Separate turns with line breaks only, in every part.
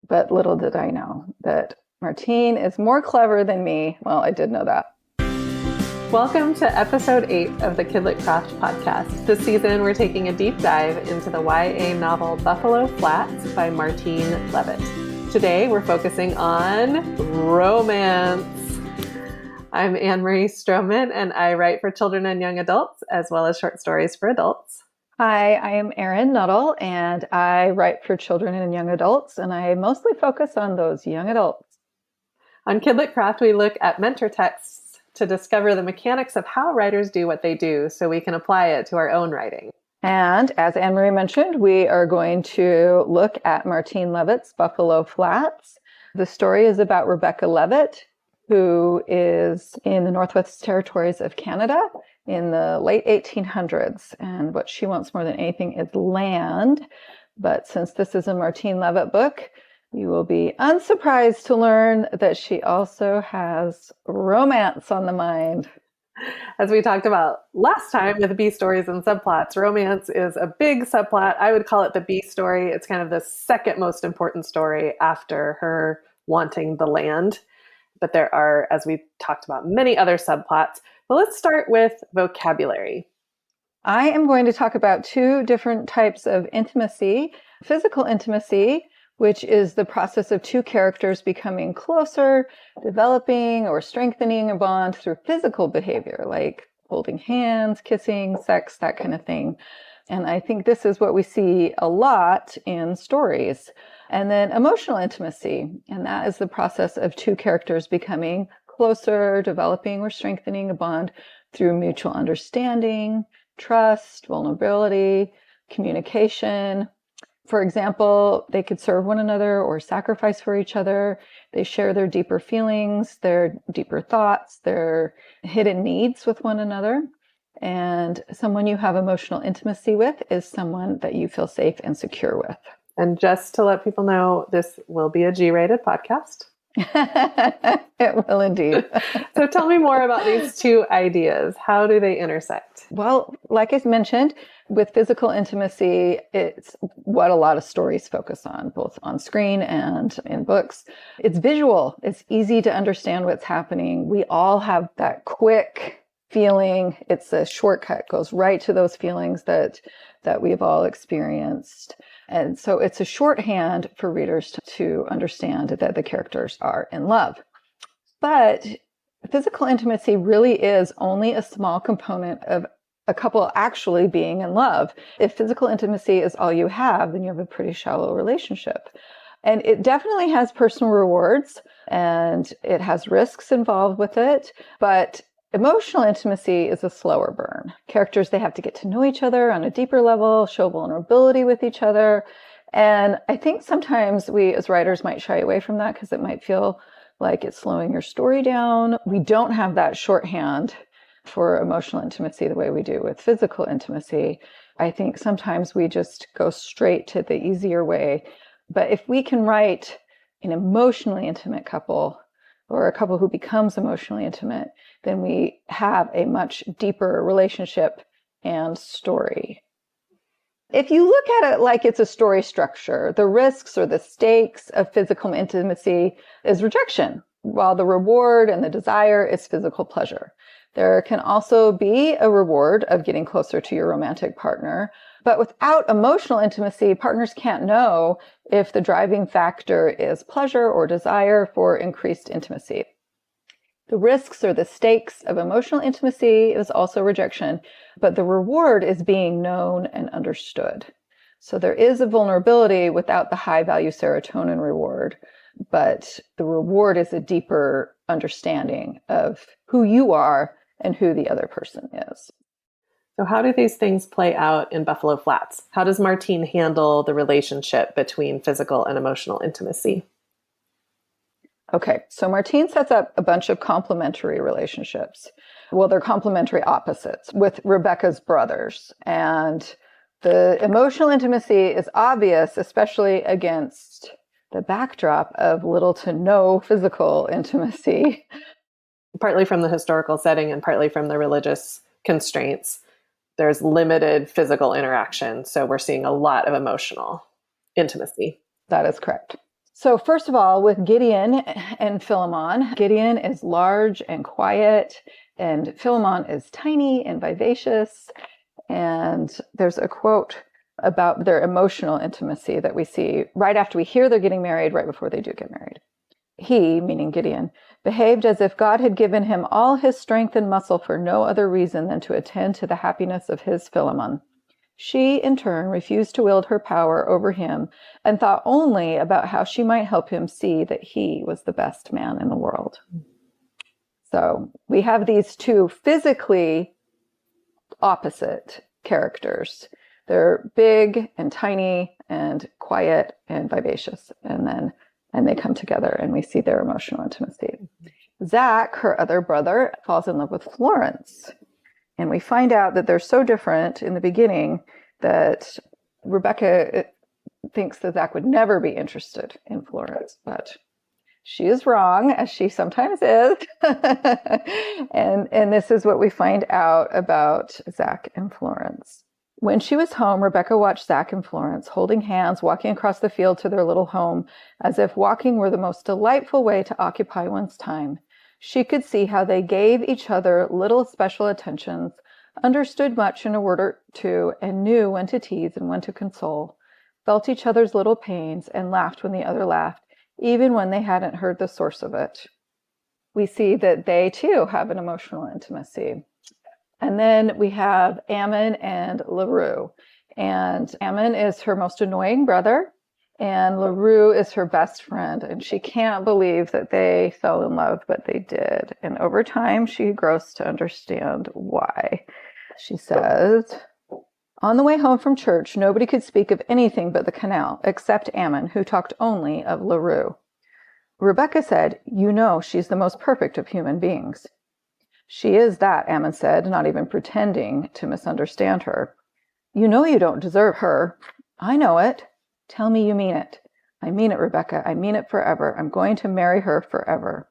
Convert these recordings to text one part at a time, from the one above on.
But little did I know that Martine is more clever than me. Well, I did know that.
Welcome to episode 8 of the KidLit Craft podcast. This season, we're taking a deep dive into the YA novel Buffalo Flats by Martine Leavitt. Today, we're focusing on romance. I'm Anne-Marie Strohman, and I write for children and young adults, as well as short stories for adults.
Hi, I am Erin, Nuttall, and I write for children and young adults, and I mostly focus on those young adults.
On KidLit Craft, we look at mentor texts to discover the mechanics of how writers do what they do so we can apply it to our own writing.
And as Anne-Marie mentioned, we are going to look at Martine Leavitt's Buffalo Flats. The story is about Rebecca Leavitt, who is in the Northwest Territories of Canada in the late 1800s. And what she wants more than anything is land. But since this is a Martine Leavitt book, you will be unsurprised to learn that she also has romance on the mind.
As we talked about last time with B stories and subplots, romance is a big subplot. I would call it the B story. It's kind of the second most important story after her wanting the land. But there are, as we talked about, many other subplots. But let's start with vocabulary.
I am going to talk about two different types of intimacy. Physical intimacy, which is the process of two characters becoming closer, developing or strengthening a bond through physical behavior, like holding hands, kissing, sex, that kind of thing. And I think this is what we see a lot in stories. And then emotional intimacy, and that is the process of two characters becoming closer, developing or strengthening a bond through mutual understanding, trust, vulnerability, communication. For example, they could serve one another or sacrifice for each other. They share their deeper feelings, their deeper thoughts, their hidden needs with one another. And someone you have emotional intimacy with is someone that you feel safe and secure with.
And just to let people know, this will be a G-rated podcast.
It will indeed.
So tell me more about these two ideas. How do they intersect?
Well, like I mentioned, with physical intimacy, it's what a lot of stories focus on, both on screen and in books. It's visual. It's easy to understand what's happening. We all have that quick feeling. It's a shortcut, goes right to those feelings that we've all experienced. And so it's a shorthand for readers to understand that the characters are in love. But physical intimacy really is only a small component of a couple actually being in love. If physical intimacy is all you have, then you have a pretty shallow relationship. And it definitely has personal rewards and it has risks involved with it, but emotional intimacy is a slower burn. Characters, they have to get to know each other on a deeper level, show vulnerability with each other. And I think sometimes we as writers might shy away from that because it might feel like it's slowing your story down. We don't have that shorthand for emotional intimacy the way we do with physical intimacy. I think sometimes we just go straight to the easier way. But if we can write an emotionally intimate couple, or a couple who becomes emotionally intimate, then we have a much deeper relationship and story. If you look at it like it's a story structure, the risks or the stakes of physical intimacy is rejection, while the reward and the desire is physical pleasure. There can also be a reward of getting closer to your romantic partner, but without emotional intimacy, partners can't know if the driving factor is pleasure or desire for increased intimacy. The risks or the stakes of emotional intimacy is also rejection, but the reward is being known and understood. So there is a vulnerability without the high value serotonin reward, but the reward is a deeper understanding of who you are and who the other person is.
So how do these things play out in Buffalo Flats? How does Martine handle the relationship between physical and emotional intimacy?
Okay, so Martine sets up a bunch of complementary relationships. Well, they're complementary opposites with Rebecca's brothers. And the emotional intimacy is obvious, especially against the backdrop of little to no physical intimacy.
Partly from the historical setting and partly from the religious constraints. There's limited physical interaction. So we're seeing a lot of emotional intimacy.
That is correct. So first of all, with Gideon and Philemon, Gideon is large and quiet, and Philemon is tiny and vivacious. And there's a quote about their emotional intimacy that we see right after we hear they're getting married, right before they do get married. He, meaning Gideon, behaved as if God had given him all his strength and muscle for no other reason than to attend to the happiness of his Philemon. She, in turn, refused to wield her power over him and thought only about how she might help him see that he was the best man in the world. So we have these two physically opposite characters. They're big and tiny and quiet and vivacious. And they come together and we see their emotional intimacy. Zach, her other brother, falls in love with Florence. And we find out that they're so different in the beginning that Rebecca thinks that Zach would never be interested in Florence, but she is wrong, as she sometimes is. and this is what we find out about Zach and Florence. When she was home, Rebecca watched Zach and Florence holding hands, walking across the field to their little home, as if walking were the most delightful way to occupy one's time. She could see how they gave each other little special attentions, understood much in a word or two, and knew when to tease and when to console, felt each other's little pains, and laughed when the other laughed, even when they hadn't heard the source of it. We see that they, too, have an emotional intimacy. And then we have Ammon and LaRue. And Ammon is her most annoying brother, and LaRue is her best friend. And she can't believe that they fell in love, but they did. And over time, she grows to understand why. She says, on the way home from church, nobody could speak of anything but the canal, except Ammon, who talked only of LaRue. Rebecca said, you know she's the most perfect of human beings. She is that, Ammon said, not even pretending to misunderstand her. You know you don't deserve her. I know it. Tell me you mean it. I mean it, Rebecca. I mean it forever. I'm going to marry her forever.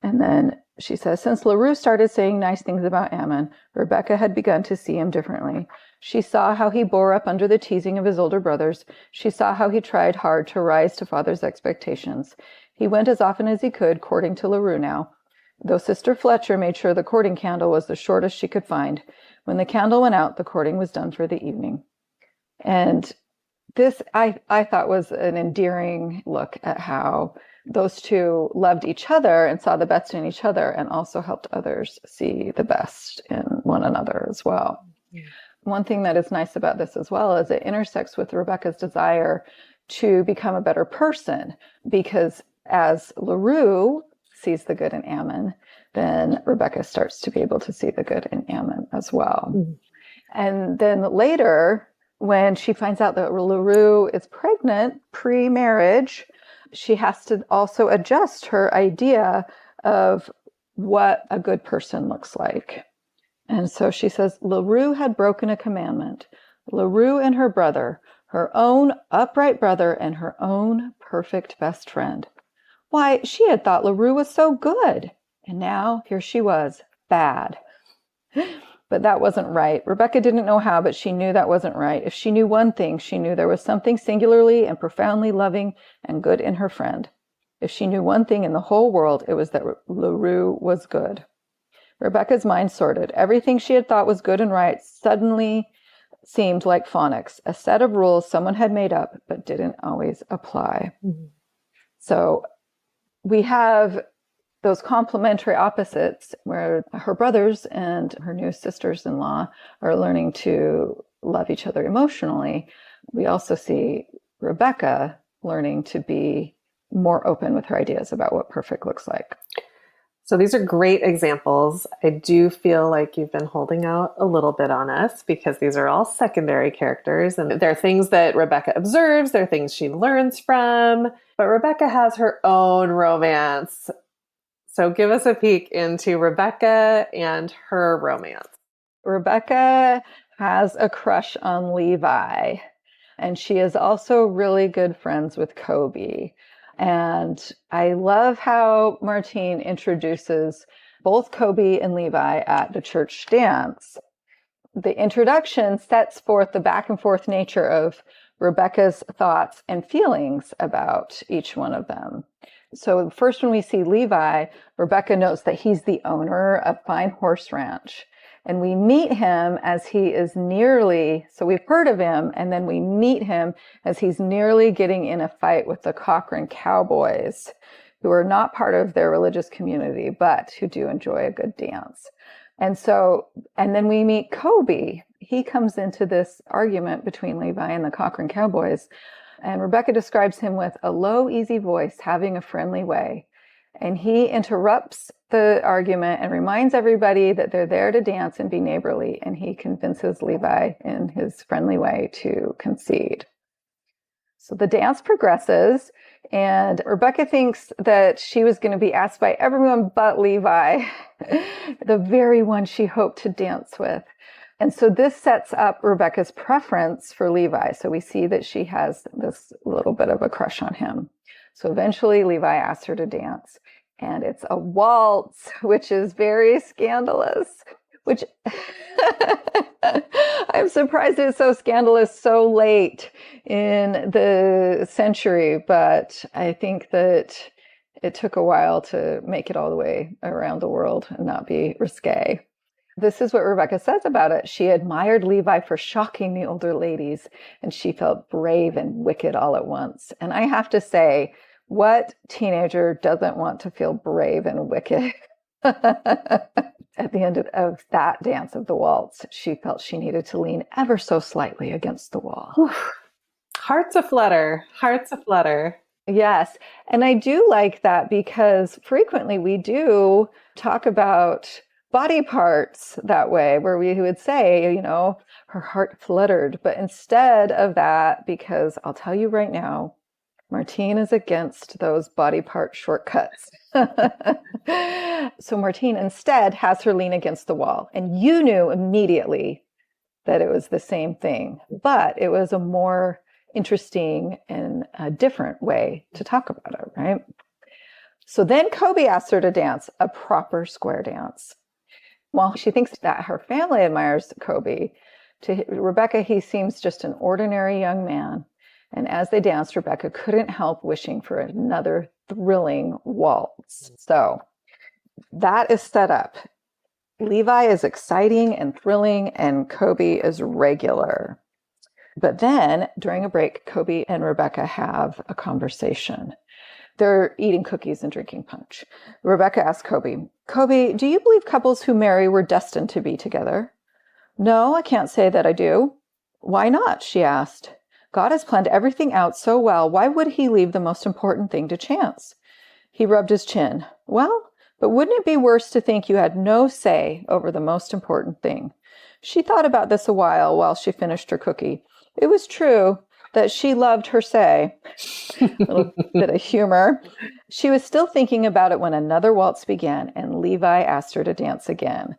And then she says, since LaRue started saying nice things about Ammon, Rebecca had begun to see him differently. She saw how he bore up under the teasing of his older brothers. She saw how he tried hard to rise to father's expectations. He went as often as he could, courting to LaRue now, though Sister Fletcher made sure the courting candle was the shortest she could find. When the candle went out, the courting was done for the evening. And this, I thought, was an endearing look at how those two loved each other and saw the best in each other and also helped others see the best in one another as well. Yeah. One thing that is nice about this as well is it intersects with Rebecca's desire to become a better person, because as LaRue sees the good in Ammon, then Rebecca starts to be able to see the good in Ammon as well. Mm-hmm. And then later, when she finds out that LaRue is pregnant pre-marriage, she has to also adjust her idea of what a good person looks like. And so she says, LaRue had broken a commandment. LaRue and her brother, her own upright brother and her own perfect best friend. Why, she had thought LaRue was so good. And now here she was, bad. But that wasn't right. Rebecca didn't know how, but she knew that wasn't right. If she knew one thing, she knew there was something singularly and profoundly loving and good in her friend. If she knew one thing in the whole world, it was that LaRue was good. Rebecca's mind sorted. Everything she had thought was good and right suddenly seemed like phonics, a set of rules someone had made up but didn't always apply. Mm-hmm. So we have those complementary opposites where her brothers and her new sisters-in-law are learning to love each other emotionally. We also see Rebecca learning to be more open with her ideas about what perfect looks like.
So these are great examples. I do feel like you've been holding out a little bit on us because these are all secondary characters and they're things that Rebecca observes, they're things she learns from, but Rebecca has her own romance. So give us a peek into Rebecca and her romance.
Rebecca has a crush on Levi, and she is also really good friends with Kobe. And I love how Martine introduces both Kobe and Levi at the church dance. The introduction sets forth the back and forth nature of Rebecca's thoughts and feelings about each one of them. So first, when we see Levi, Rebecca notes that he's the owner of Fine Horse Ranch. And we meet him as he is nearly, so we've heard of him, and then we meet him as he's nearly getting in a fight with the Cochran Cowboys, who are not part of their religious community, but who do enjoy a good dance. And then we meet Kobe. He comes into this argument between Levi and the Cochran Cowboys. And Rebecca describes him with a low, easy voice, having a friendly way. And he interrupts the argument and reminds everybody that they're there to dance and be neighborly. And he convinces Levi in his friendly way to concede. So the dance progresses, and Rebecca thinks that she was going to be asked by everyone but Levi, the very one she hoped to dance with. And so this sets up Rebecca's preference for Levi. So we see that she has this little bit of a crush on him. So eventually Levi asks her to dance, and it's a waltz, which is very scandalous, which I'm surprised it's so scandalous so late in the century, but I think that it took a while to make it all the way around the world and not be risque. This is what Rebecca says about it. She admired Levi for shocking the older ladies, and she felt brave and wicked all at once. And I have to say, what teenager doesn't want to feel brave and wicked? At the end of that dance of the waltz, she felt she needed to lean ever so slightly against the wall.
Hearts aflutter, hearts aflutter.
Yes. And I do like that because frequently we do talk about body parts that way, where we would say, her heart fluttered. But instead of that, because I'll tell you right now, Martine is against those body part shortcuts. So Martine instead has her lean against the wall. And you knew immediately that it was the same thing, but it was a more interesting and a different way to talk about it, right? So then Kobe asks her to dance a proper square dance. While she thinks that her family admires Kobe, to Rebecca, he seems just an ordinary young man. And as they danced, Rebecca couldn't help wishing for another thrilling waltz. So that is set up. Levi is exciting and thrilling, and Kobe is regular. But then, during a break, Kobe and Rebecca have a conversation. They're eating cookies and drinking punch. Rebecca asks Kobe, do you believe couples who marry were destined to be together? No, I can't say that I do. Why not? She asked. God has planned everything out so well. Why would he leave the most important thing to chance? He rubbed his chin. Well, but wouldn't it be worse to think you had no say over the most important thing? She thought about this a while she finished her cookie. It was true that she loved her say. A little bit of humor. She was still thinking about it when another waltz began, and Levi asked her to dance again.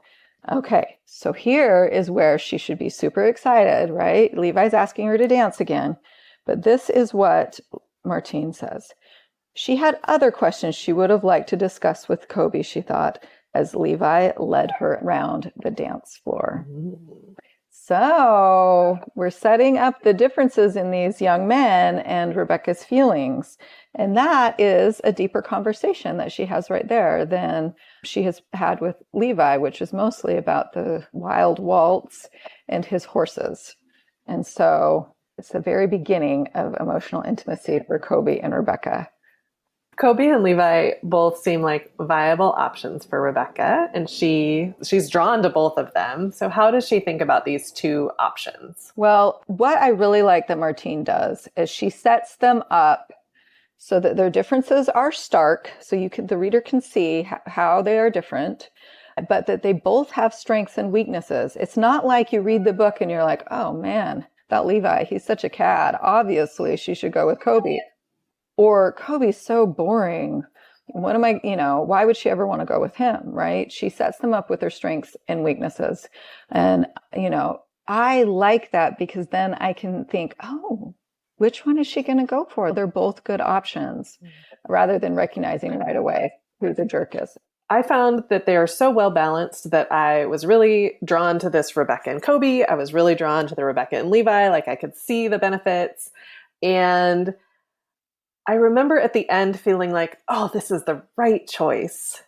Okay, so here is where she should be super excited, right? Levi's asking her to dance again. But this is what Martine says. She had other questions she would have liked to discuss with Kobe, she thought, as Levi led her around the dance floor. So we're setting up the differences in these young men and Rebecca's feelings. And that is a deeper conversation that she has right there than she has had with Levi, which is mostly about the wild waltz and his horses. And so it's the very beginning of emotional intimacy for Kobe and Rebecca.
Kobe and Levi both seem like viable options for Rebecca, and she's drawn to both of them. So how does she think about these two options?
Well, what I really like that Martine does is she sets them up so that their differences are stark, so the reader can see how they are different, but that they both have strengths and weaknesses. It's not like you read the book and you're like, oh man, that Levi, he's such a cad. Obviously, she should go with Kobe. Or Kobe's so boring. Why would she ever want to go with him, right? She sets them up with their strengths and weaknesses. And, I like that because then I can think, oh, which one is she going to go for? They're both good options rather than recognizing right away who the jerk is.
I found that they are so well balanced that I was really drawn to this Rebecca and Kobe. I was really drawn to the Rebecca and Levi. Like I could see the benefits. And I remember at the end feeling like, oh, this is the right choice.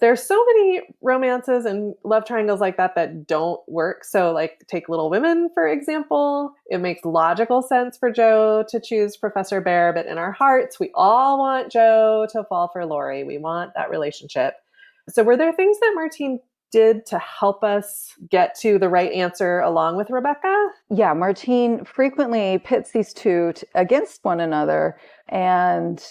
There's so many romances and love triangles like that don't work. So like take Little Women, for example. It makes logical sense for Joe to choose Professor Bear, but in our hearts, we all want Joe to fall for Lori. We want that relationship. So were there things that Martine did to help us get to the right answer along with Rebecca?
Yeah, Martine frequently pits these two against one another. And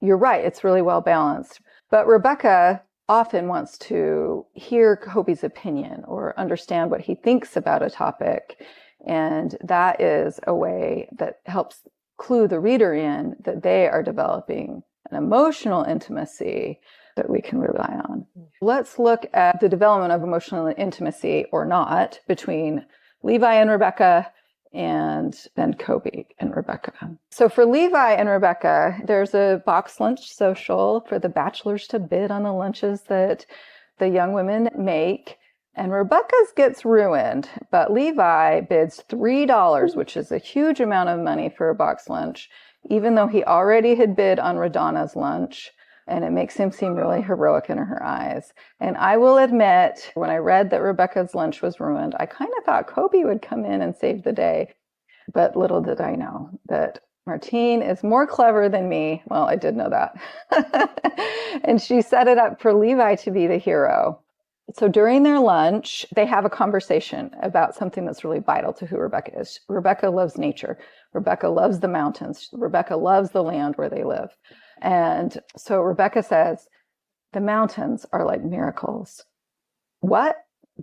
you're right, it's really well balanced. But Rebecca often wants to hear Kobe's opinion or understand what he thinks about a topic. And that is a way that helps clue the reader in that they are developing an emotional intimacy that we can rely on. Let's look at the development of emotional intimacy or not between Levi and Rebecca and then Kobe and Rebecca. So for Levi and Rebecca, there's a box lunch social for the bachelors to bid on the lunches that the young women make. And Rebecca's gets ruined, but Levi bids $3, which is a huge amount of money for a box lunch, even though he already had bid on Radonna's lunch. And it makes him seem really heroic in her eyes. And I will admit, when I read that Rebecca's lunch was ruined, I kind of thought Kobe would come in and save the day. But little did I know that Martine is more clever than me. Well, I did know that. And she set it up for Levi to be the hero. So during their lunch, they have a conversation about something that's really vital to who Rebecca is. Rebecca loves nature. Rebecca loves the mountains. Rebecca loves the land where they live. And so Rebecca says, the mountains are like miracles. What?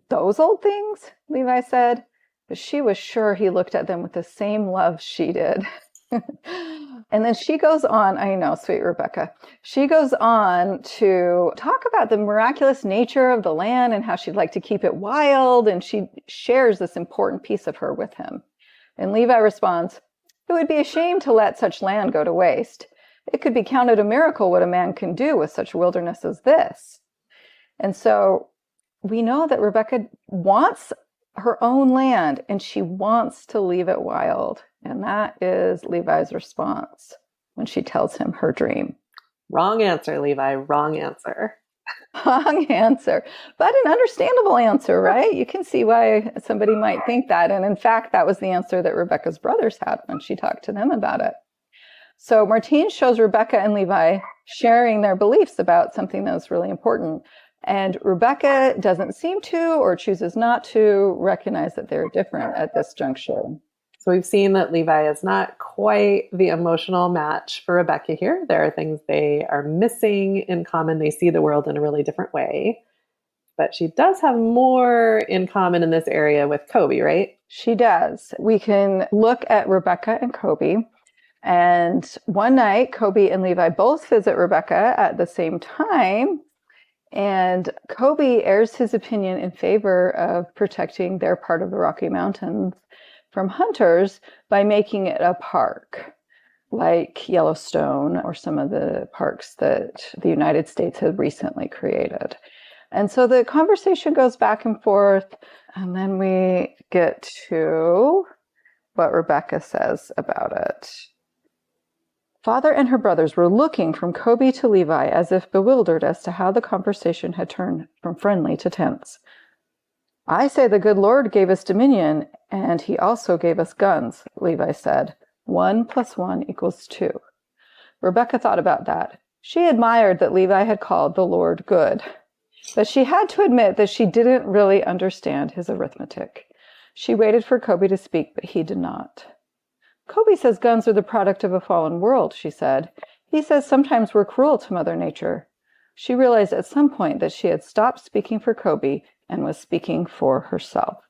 Those old things? Levi said. But she was sure he looked at them with the same love she did. And then she goes on, I know, sweet Rebecca. She goes on to talk about the miraculous nature of the land and how she'd like to keep it wild. And she shares this important piece of her with him. And Levi responds, it would be a shame to let such land go to waste. It could be counted a miracle what a man can do with such wilderness as this. And so we know that Rebecca wants her own land and she wants to leave it wild. And that is Levi's response when she tells him her dream.
Wrong answer, Levi. Wrong answer.
Wrong answer, but an understandable answer, right? You can see why somebody might think that. And in fact, that was the answer that Rebecca's brothers had when she talked to them about it. So Martine shows Rebecca and Levi sharing their beliefs about something that was really important. And Rebecca doesn't seem to, or chooses not to, recognize that they're different at this juncture.
So we've seen that Levi is not quite the emotional match for Rebecca here. There are things they are missing in common. They see the world in a really different way. But she does have more in common in this area with Kobe, right?
She does. We can look at Rebecca and Kobe. And one night, Kobe and Levi both visit Rebecca at the same time. And Kobe airs his opinion in favor of protecting their part of the Rocky Mountains from hunters by making it a park, like Yellowstone or some of the parks that the United States had recently created. And so the conversation goes back and forth, and then we get to what Rebecca says about it. Father and her brothers were looking from Kobe to Levi as if bewildered as to how the conversation had turned from friendly to tense. I say the good Lord gave us dominion, and he also gave us guns, Levi said. 1 + 1 = 2. Rebecca thought about that. She admired that Levi had called the Lord good, but she had to admit that she didn't really understand his arithmetic. She waited for Kobe to speak, but he did not. Kobe says guns are the product of a fallen world, she said. He says sometimes we're cruel to Mother Nature. She realized at some point that she had stopped speaking for Kobe and was speaking for herself.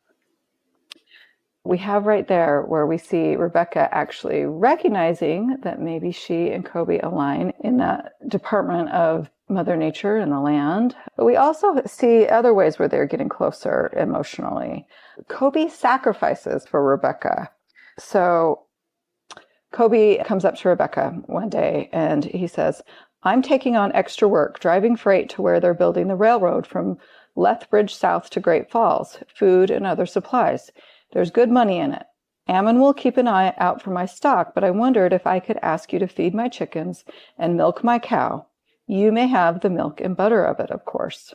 We have right there where we see Rebecca actually recognizing that maybe she and Kobe align in that department of Mother Nature and the land. But we also see other ways where they're getting closer emotionally. Kobe sacrifices for Rebecca. So Kobe comes up to Rebecca one day and he says, I'm taking on extra work, driving freight to where they're building the railroad from Lethbridge South to Great Falls, food and other supplies. There's good money in it. Ammon will keep an eye out for my stock, but I wondered if I could ask you to feed my chickens and milk my cow. You may have the milk and butter of it, of course.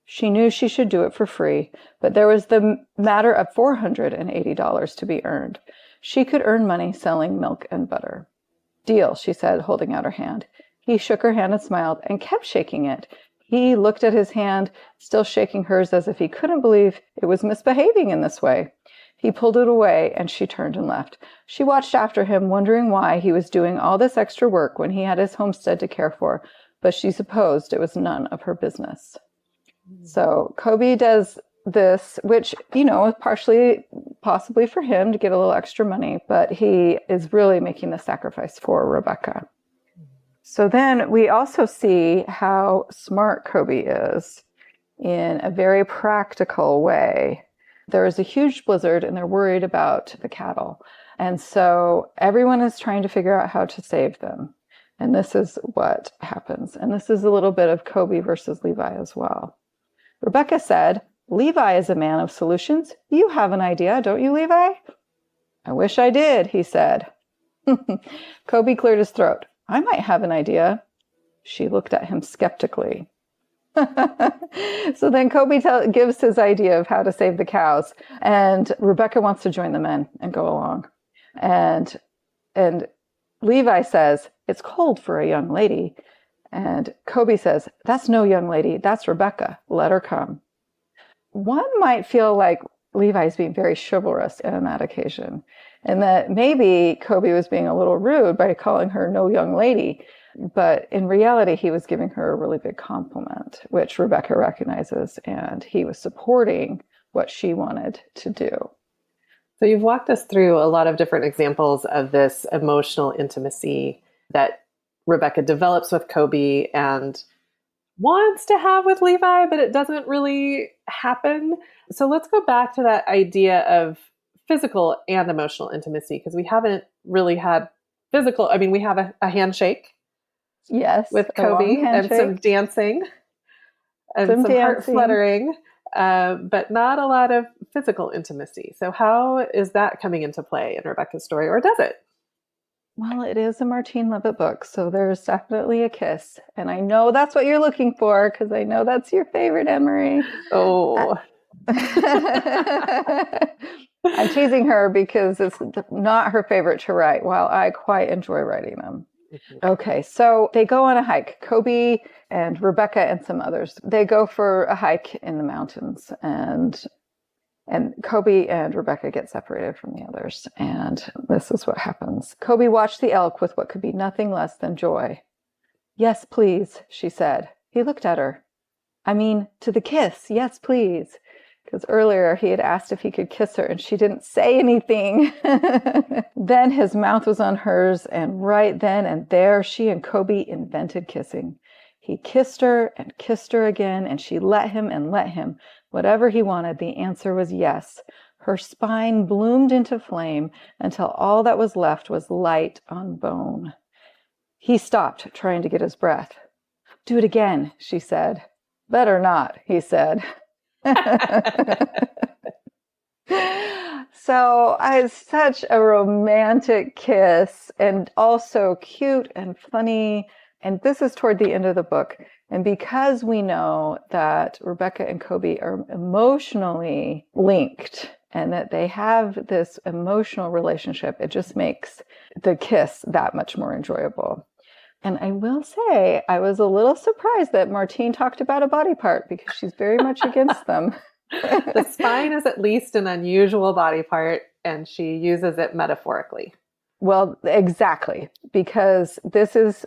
She knew she should do it for free, but there was the matter of $480 to be earned. She could earn money selling milk and butter. Deal, she said, holding out her hand. He shook her hand and smiled and kept shaking it. He looked at his hand, still shaking hers as if he couldn't believe it was misbehaving in this way. He pulled it away and she turned and left. She watched after him, wondering why he was doing all this extra work when he had his homestead to care for, but she supposed it was none of her business. So Kobe does this, which, is partially possibly for him to get a little extra money, but he is really making the sacrifice for Rebecca. So then we also see how smart Kobe is in a very practical way. There is a huge blizzard and they're worried about the cattle. And so everyone is trying to figure out how to save them. And this is what happens. And this is a little bit of Kobe versus Levi as well. Rebecca said, Levi is a man of solutions. You have an idea, don't you, Levi? I wish I did, he said. Kobe cleared his throat. I might have an idea. She looked at him skeptically. So then Kobe gives his idea of how to save the cows, and Rebecca wants to join the men and go along. And Levi says, it's cold for a young lady. And Kobe says, that's no young lady, that's Rebecca. Let her come. One might feel like Levi's being very chivalrous on that occasion, and that maybe Kobe was being a little rude by calling her no young lady. But in reality, he was giving her a really big compliment, which Rebecca recognizes, and he was supporting what she wanted to do.
So you've walked us through a lot of different examples of this emotional intimacy that Rebecca develops with Kobe and wants to have with Levi, but it doesn't really happen. So let's go back to that idea of physical and emotional intimacy, because we haven't really had physical. I mean, we have a handshake.
Yes,
with Kobe and some dancing and some heart fluttering, but not a lot of physical intimacy. So how is that coming into play in Rebecca's story, or does it?
Well, it is a Martine Leavitt book, so there's definitely a kiss. And I know that's what you're looking for, because I know that's your favorite, Emery.
Oh.
I'm teasing her because it's not her favorite to write, while I quite enjoy writing them. Okay, so they go on a hike. Kobe and Rebecca and some others, they go for a hike in the mountains, and Kobe and Rebecca get separated from the others. And this is what happens. Kobe watched the elk with what could be nothing less than joy. Yes, please, she said. He looked at her. I mean, to the kiss, yes, please. Because earlier he had asked if he could kiss her and she didn't say anything. Then his mouth was on hers, and right then and there she and Kobe invented kissing. He kissed her again, and she let him and let him. Whatever he wanted, the answer was yes. Her spine bloomed into flame until all that was left was light on bone. He stopped, trying to get his breath. Do it again, she said. Better not, he said. So it's such a romantic kiss, and also cute and funny. And this is toward the end of the book. And because we know that Rebecca and Kobe are emotionally linked and that they have this emotional relationship, it just makes the kiss that much more enjoyable. And I will say, I was a little surprised that Martine talked about a body part, because she's very much against them.
The spine is at least an unusual body part, and she uses it metaphorically.
Well, exactly, because this is,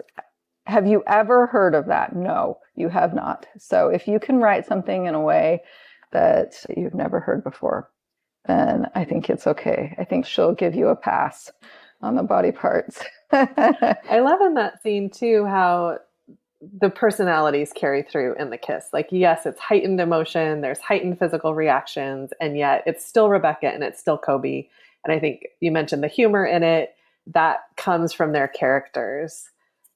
have you ever heard of that? No, you have not. So if you can write something in a way that you've never heard before, then I think it's okay. I think she'll give you a pass on the body parts.
I love in that scene too how the personalities carry through in the kiss. Like, yes, it's heightened emotion, there's heightened physical reactions, and yet it's still Rebecca and it's still Kobe. And I think you mentioned the humor in it. That comes from their characters.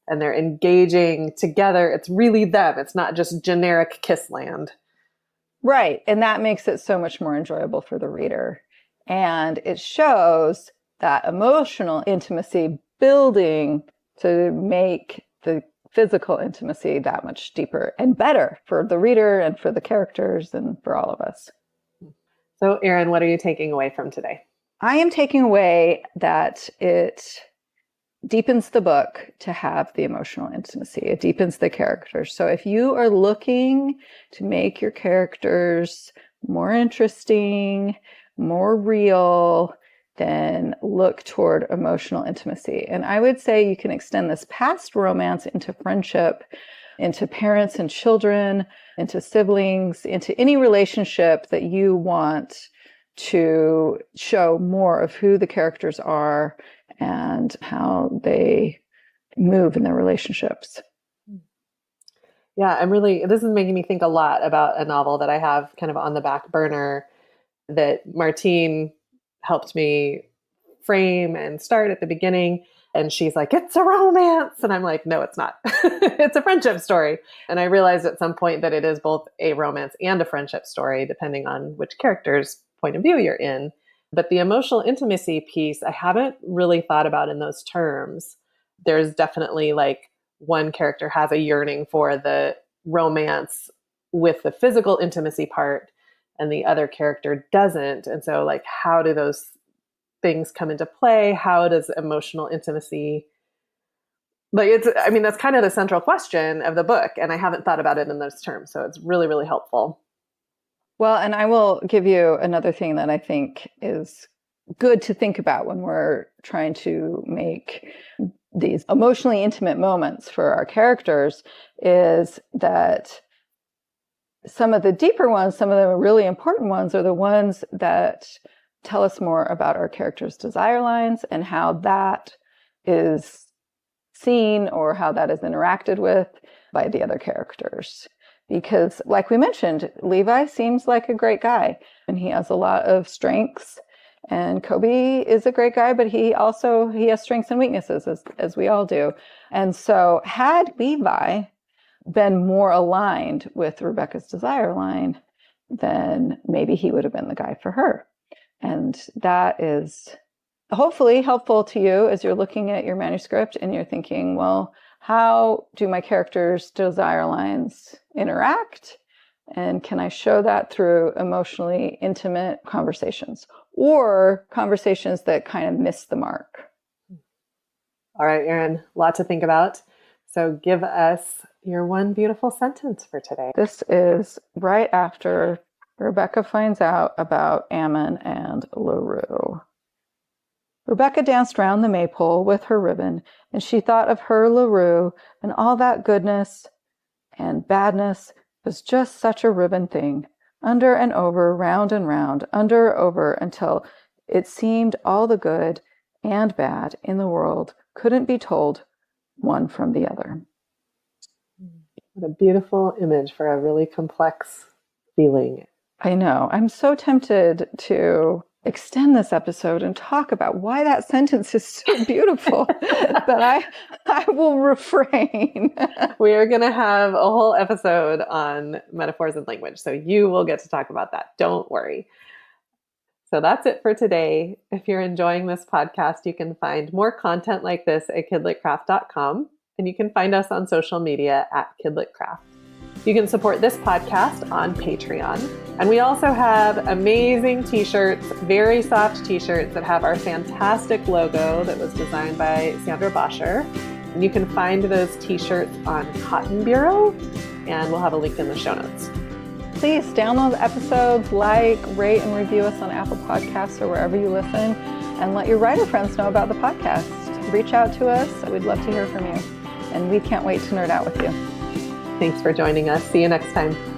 and they're engaging together. It's really them. It's not just generic kiss land.
Right. And that makes it so much more enjoyable for the reader. And it shows that emotional intimacy building to make the physical intimacy that much deeper and better for the reader and for the characters and for all of us.
So, Erin, what are you taking away from today?
I am taking away that it deepens the book to have the emotional intimacy. It deepens the characters. So if you are looking to make your characters more interesting, more real, then look toward emotional intimacy. And I would say you can extend this past romance into friendship, into parents and children, into siblings, into any relationship that you want to show more of who the characters are and how they move in their relationships.
Yeah, this is making me think a lot about a novel that I have kind of on the back burner that Martine helped me frame and start at the beginning. And she's like, it's a romance. And I'm like, no, it's not. It's a friendship story. And I realized at some point that it is both a romance and a friendship story, depending on which character's point of view you're in. But the emotional intimacy piece, I haven't really thought about in those terms. There's definitely like one character has a yearning for the romance with the physical intimacy part, and the other character doesn't. And so like, how do those things come into play? How does emotional intimacy, that's kind of the central question of the book. And I haven't thought about it in those terms. So it's really, really helpful.
Well, and I will give you another thing that I think is good to think about when we're trying to make these emotionally intimate moments for our characters is that some of the deeper ones, some of the really important ones are the ones that tell us more about our characters' desire lines and how that is seen or how that is interacted with by the other characters. Because like we mentioned, Levi seems like a great guy and he has a lot of strengths, and Kobe is a great guy, but he has strengths and weaknesses as we all do. And so had Levi been more aligned with Rebecca's desire line, then maybe he would have been the guy for her. And that is hopefully helpful to you as you're looking at your manuscript and you're thinking, well, how do my characters' desire lines interact? And can I show that through emotionally intimate conversations or conversations that kind of miss the mark?
All right, Erin, a lot to think about. So give us your one beautiful sentence for today.
This is right after Rebecca finds out about Ammon and LaRue. Rebecca danced round the maypole with her ribbon, and she thought of her LaRue, and all that goodness and badness was just such a ribbon thing, under and over, round and round, under, over, until it seemed all the good and bad in the world couldn't be told one from the other.
What a beautiful image for a really complex feeling.
I know. I'm so tempted to extend this episode and talk about why that sentence is so beautiful, but I will refrain.
We are going to have a whole episode on metaphors and language, so you will get to talk about that. Don't worry. So that's it for today. If you're enjoying this podcast, you can find more content like this at kidlitcraft.com, and you can find us on social media at KidLit Craft. You can support this podcast on Patreon. And we also have amazing t-shirts, very soft t-shirts that have our fantastic logo that was designed by Sandra Boscher. And you can find those t-shirts on Cotton Bureau, and we'll have a link in the show notes.
Please download the episodes, like, rate, and review us on Apple Podcasts or wherever you listen, and let your writer friends know about the podcast. Reach out to us. We'd love to hear from you. And we can't wait to nerd out with you.
Thanks for joining us. See you next time.